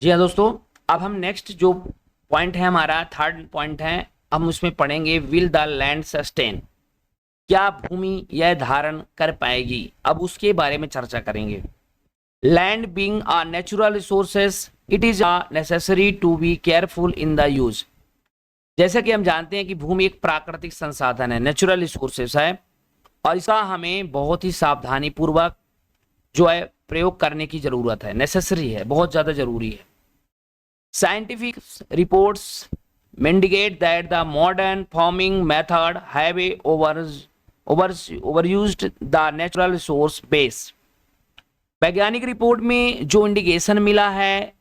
जी हाँ दोस्तों, अब हम नेक्स्ट जो पॉइंट है हमारा थर्ड पॉइंट है, हम उसमें पढ़ेंगे विल द लैंड सस्टेन। क्या भूमि यह धारण कर पाएगी, अब उसके बारे में चर्चा करेंगे। Land being a natural resources, it is a necessary to be careful in the use. जैसा कि हम जानते हैं कि भूमि एक प्राकृतिक संसाधन है, नेचुरल रिसोर्सेस है, और इसका हमें बहुत ही सावधानी पूर्वक जो है प्रयोग करने की जरूरत है, नेसेसरी है, बहुत ज्यादा जरूरी है। Scientific reports indicate that the modern farming method have overused the natural resource base। वैज्ञानिक रिपोर्ट में जो इंडिकेशन मिला है,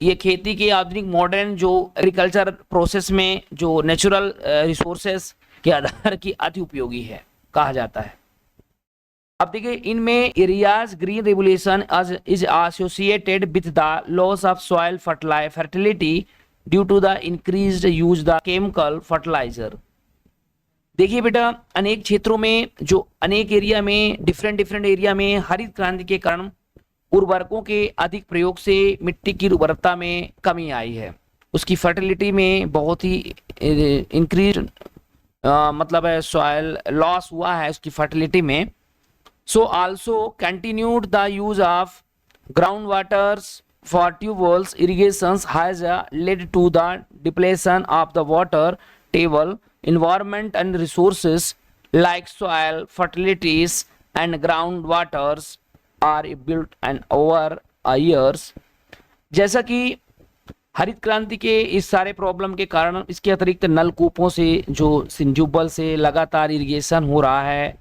ये खेती के आधुनिक मॉडर्न जो एग्रीकल्चर प्रोसेस में जो नेचुरल रिसोर्सेस के आधार की अति उपयोगी है कहा जाता है। अब देखिए, इनमें areas green revolution is associated with the loss of soil fertility due to the increased use the chemical fertiliser. देखिए बेटा, अनेक क्षेत्रों में जो अनेक एरिया में डिफरेंट एरिया में हरित क्रांति के कारण उर्वरकों के अधिक प्रयोग से मिट्टी की उर्वरता में कमी आई है, उसकी फर्टिलिटी में बहुत ही इंक्रीज मतलब है सॉइल लॉस हुआ है उसकी फर्टिलिटी में। So also continued the use of groundwaters for tube wells irrigations has led to the depletion of the water table, environment and resources like soil, fertilities and groundwaters are built and over years। जैसा कि हरित क्रांति के इस सारे problem के कारण इसके अतिरिक्त नलकूपों से जो ट्यूबवेल से लगातार इरिगेशन हो रहा है,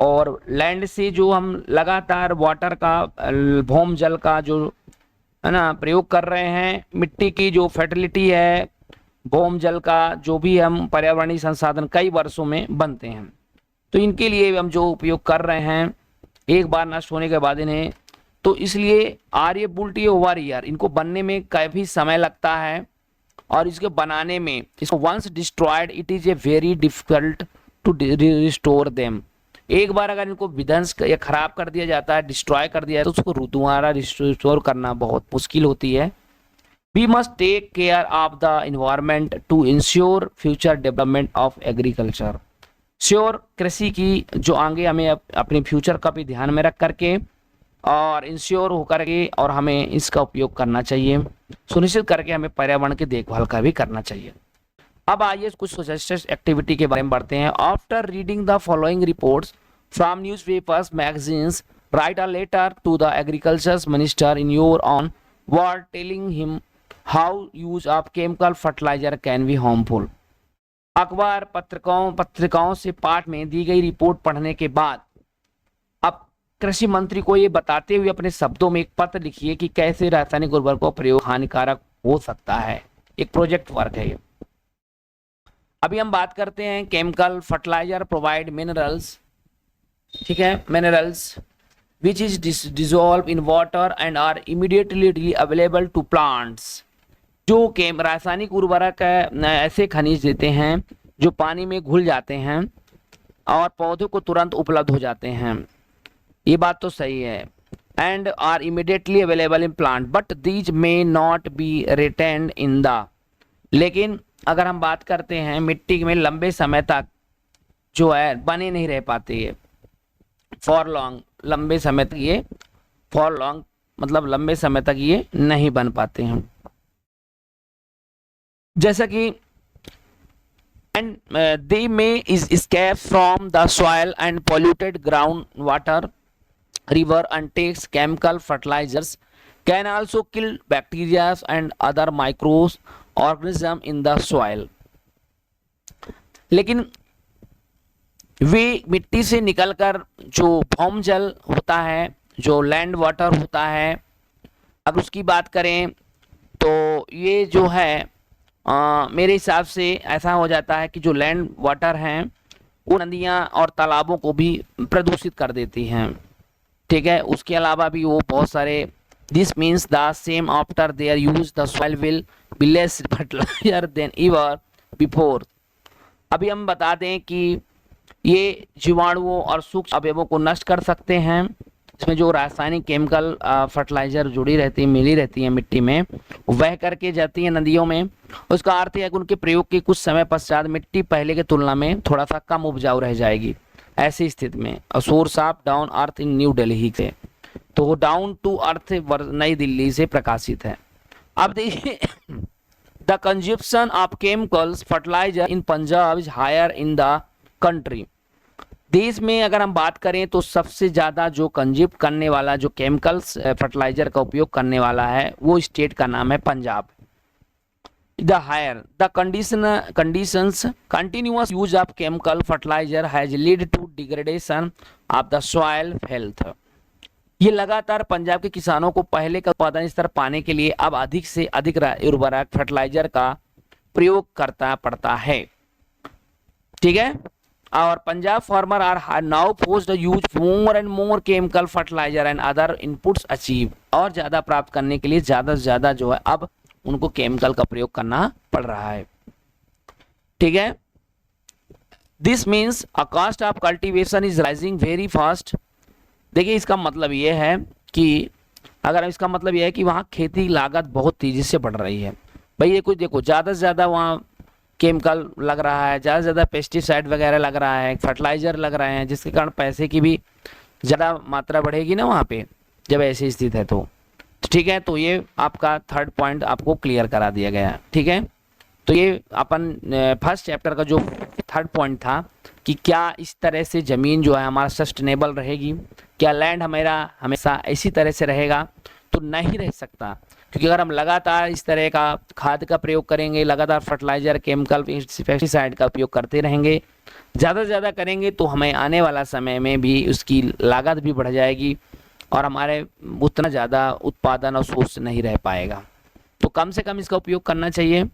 और लैंड से जो हम लगातार वाटर का भौम जल का जो है ना प्रयोग कर रहे हैं, मिट्टी की जो फर्टिलिटी है, भौम जल का जो भी हम पर्यावरणीय संसाधन कई वर्षों में बनते हैं, तो इनके लिए हम जो उपयोग कर रहे हैं एक बार नष्ट होने के बाद इन्हें, तो इसलिए आर्यबुल्टी ओवर ईयर इनको बनने में काफ़ी समय लगता है, और इसके बनाने में इसको once destroyed it is a very difficult to restore them. एक बार अगर इनको विध्वंस या खराब कर दिया जाता है, डिस्ट्रॉय कर दिया है, तो उसको दोबारा रिस्टोर करना बहुत मुश्किल होती है। We must take care of the environment to ensure future development of agriculture. Sure कृषि की जो आगे हमें अपने फ्यूचर का भी ध्यान में रख करके और इंश्योर होकर के और हमें इसका उपयोग करना चाहिए, सुनिश्चित करके हमें पर्यावरण की देखभाल का भी करना चाहिए। अब आइए कुछ सजेस्टेड एक्टिविटी के बारे में बढ़ते हैं। After reading the following reports from newspapers magazines, write a letter to the agriculture minister in your own word telling him how use of chemical fertiliser can be harmful. अखबार पत्रिकाओं से पाठ में दी गई रिपोर्ट पढ़ने के बाद अब कृषि मंत्री को ये बताते हुए अपने शब्दों में एक पत्र लिखिए कि कैसे रासायनिक उर्वरकों का प्रयोग हानिकारक हो सकता है। एक प्रोजेक्ट वर्क है ये। अभी हम बात करते हैं केमिकल फर्टिलाइजर प्रोवाइड मिनरल्स, ठीक है, minerals which is dissolve in water and are immediately available to plants. जो रासायनिक उर्वरक ऐसे खनिज देते हैं जो पानी में घुल जाते हैं और पौधों को तुरंत उपलब्ध हो जाते हैं, ये बात तो सही है। And are immediately available in plant but these may not be retained in the, लेकिन अगर हम बात करते हैं मिट्टी में लंबे समय तक जो है बने नहीं रह पाते ये, फॉर लॉन्ग, लंबे समय तक ये, फॉर लॉन्ग मतलब लंबे समय तक ये नहीं बन पाते हैं। जैसा कि and they may is escape from the soil and polluted ground water river and takes chemical fertilizers can also kill bacteria and other microorganisms in the soil। लेकिन वे मिट्टी से निकलकर जो भौम जल होता है, जो लैंड वाटर होता है, अब उसकी बात करें तो ये जो है मेरे हिसाब से ऐसा हो जाता है कि जो लैंड वाटर हैं वो नदियाँ और तालाबों को भी प्रदूषित कर देती हैं, ठीक है। उसके अलावा भी वो बहुत सारे, this means the same after their use the soil will be less fertiliser than ever before. अभी हम बता दें कि ये जीवाणुओं और सूक्ष्म अवयवों को नष्ट कर सकते हैं, इसमें जो रासायनिक केमिकल फर्टिलाइजर जुड़ी रहती है, मिली रहती है मिट्टी में, वह करके जाती है नदियों में। उसका अर्थ है कि उनके प्रयोग के कुछ समय पश्चात मिट्टी पहले की तुलना में थोड़ा सा कम उपजाऊ रह जाएगी। ऐसी स्थिति में source of down earth in new Delhi से, तो डाउन टू अर्थ नई दिल्ली से प्रकाशित है। अब देखिए the consumption of chemicals fertiliser in Punjab is higher in the country. देश में अगर हम बात करें तो सबसे ज़्यादा जो कंज्यूम करने वाला, जो केमिकल्स फर्टिलाइजर का उपयोग करने वाला है, वो स्टेट का नाम है Punjab. The higher the conditions continuous use of chemical fertiliser has lead to degradation of the soil health. ये लगातार पंजाब के किसानों को पहले का उत्पादन स्तर पाने के लिए अब अधिक से अधिक उर्वरक फर्टिलाइजर का प्रयोग करता पड़ता है। ठीक है, और Punjab farmer are now forced to use more and more chemical fertiliser and other inputs achieve. और ज्यादा प्राप्त करने के लिए ज्यादा से ज्यादा जो है अब उनको केमिकल का प्रयोग करना पड़ रहा है। ठीक है, this means a cost of cultivation is rising very fast. देखिए इसका मतलब ये है कि अगर इसका मतलब ये है कि वहाँ खेती लागत बहुत तेजी से बढ़ रही है। भाई ये कुछ देखो, ज़्यादा से ज़्यादा वहाँ केमिकल लग रहा है, ज़्यादा से ज़्यादा पेस्टिसाइड वगैरह लग रहा है, फर्टिलाइजर लग रहे हैं, जिसके कारण पैसे की भी ज़्यादा मात्रा बढ़ेगी ना वहाँ पे, जब ऐसी स्थिति है तो। ठीक है, तो ये आपका थर्ड पॉइंट आपको क्लियर करा दिया गया। ठीक है, तो ये अपन फर्स्ट चैप्टर का जो थर्ड पॉइंट था कि क्या इस तरह से ज़मीन जो है हमारा सस्टेनेबल रहेगी, क्या लैंड हमारा हमेशा इसी तरह से रहेगा, तो नहीं रह सकता। क्योंकि अगर हम लगातार इस तरह का खाद का प्रयोग करेंगे, लगातार फर्टिलाइजर केमिकल पेस्टिसाइड का उपयोग करते रहेंगे, ज़्यादा से ज़्यादा करेंगे, तो हमें आने वाला समय में भी उसकी लागत भी बढ़ जाएगी और हमारे उतना ज़्यादा उत्पादन और सोर्स नहीं रह पाएगा। तो कम से कम इसका उपयोग करना चाहिए।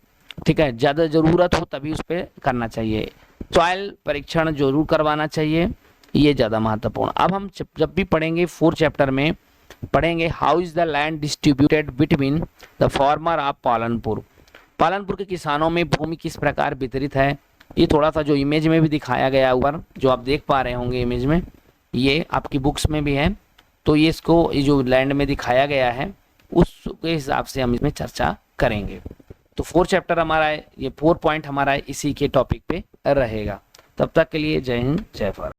ठीक है, ज़्यादा ज़रूरत हो तभी उस पर करना चाहिए। सॉइल परीक्षण जरूर करवाना चाहिए, ये ज़्यादा महत्वपूर्ण। अब हम जब भी पढ़ेंगे 4th चैप्टर में पढ़ेंगे how is the land distributed between the farmer of Palanpur. Palanpur के किसानों में भूमि किस प्रकार वितरित है। ये थोड़ा सा जो इमेज में भी दिखाया गया ऊपर, जो आप देख पा रहे होंगे इमेज में, ये आपकी बुक्स में भी है। तो ये इसको ये जो लैंड में दिखाया गया है उसके हिसाब से हम इसमें चर्चा करेंगे। तो 4th चैप्टर हमारा है, ये 4 पॉइंट हमारा इसी के टॉपिक पे रहेगा। तब तक के लिए जय हिंद, जय भारत।